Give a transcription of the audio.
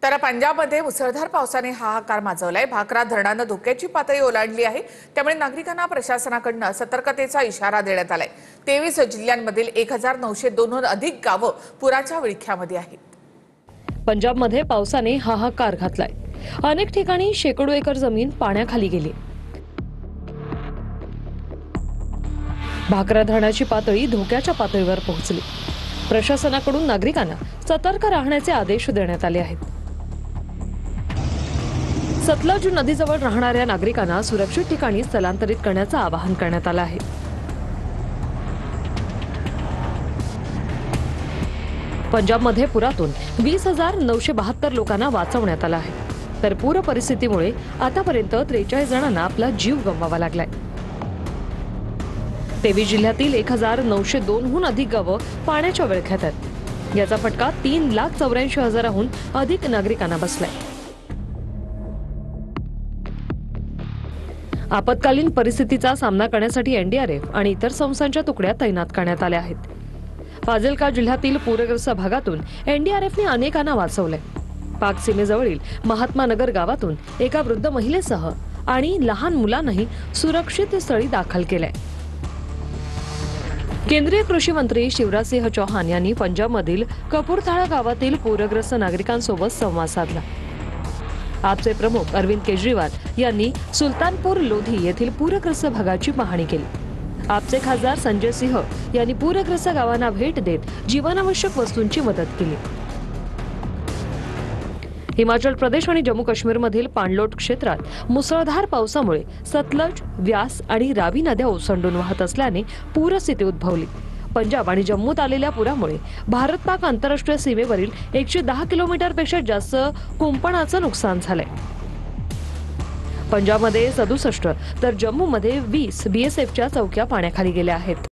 तर पंजाबमध्ये मुसळधार पावसाने हाहाकार माजवलाय। भाकरा धरणानं धोक्याची पातळी ओलांडली आहे। त्यामुळे नागरिकांना प्रशासनाकडून सतर्कतेचा इशारा देण्यात आलाय। 23 जिल्ह्यांमधील 1902हून अधिक गावं पुराच्या विळख्यामध्ये आहेत। पंजाबमध्ये पावसाने हाहाकार घातलाय। अनेक ठिकाणी शेकडो एकर जमीन पाण्याखाली गेली। भाकरा धरणाची पातळी धोक्याच्या पातळीवर पोहोचली। प्रशासनाकडून नागरिकांना सतर्क राहण्याचे आदेश देण्यात आले आहेत। सतलज नदीजवळ राहणाऱ्या नागरिकांना सुरक्षित ठिकाणी स्थलांतरित करण्याचं आवाहन करण्यात आलं आहे। पंजाबमध्ये पुरातून 20,972 लोकांना वाचवण्यात आलं आहे। तर पूर परिस्थितीमुळे आतापर्यंत 43 जणांना आपला जीव गमवावा लागलाय। 23 जिल्ह्यातील 1902हून अधिक गावं पाण्याच्या विळख्यात आहेत। याचा फटका 3,84,000हून अधिक नागरिकांना बसलाय। आपत्कालीन परिस्थितीचा सामना करण्यासाठी एनडीआरएफ आणि इतर संस्थांच्या तुकड्या तैनात करण्यात आल्या आहेत। फाजिल्का जिल्ह्यातील पूरग्रस्त भागातून एनडीआरएफने अनेकांना वाचवले। पाक सीमेजवळील महात्मा नगर गावातून एका वृद्ध महिलेसह आणि लहान मुलांनाही सुरक्षित स्थळी दाखल केले। केंद्रीय कृषी मंत्री शिवराज सिंह चौहान यांनी पंजाबमधील कपूरथाळा गावातील पूरग्रस्त नागरिकांसोबत संवाद साधला। आपचे प्रमुख अरविंद केजरीवाल यांनी सुलतानपूर लोधी येथील पूरग्रस्त भागाची पाहणी केली। आपचे खासदार संजय सिंह यांनी पूरग्रस्त गावांना भेट देत जीवनावश्यक वस्तूंची मदत केली। हिमाचल प्रदेश आणि जम्मू काश्मीरमधील पाणलोट क्षेत्रात मुसळधार पावसामुळे सतलज, व्यास आणि रावी नद्या ओसंडून वाहत असल्याने पूरस्थिती उद्भवली। पंजाब आणि जम्मूत आलेल्या पुरामुळे भारत-पाक आंतरराष्ट्रीय सीमेवरील 110 किलोमीटरपेक्षा जास्त कुंपणाचं नुकसान झालंय। पंजाबमध्ये 67 तर जम्मूमध्ये 20 बीएसएफच्या चौक्या पाण्याखाली गेल्या आहेत।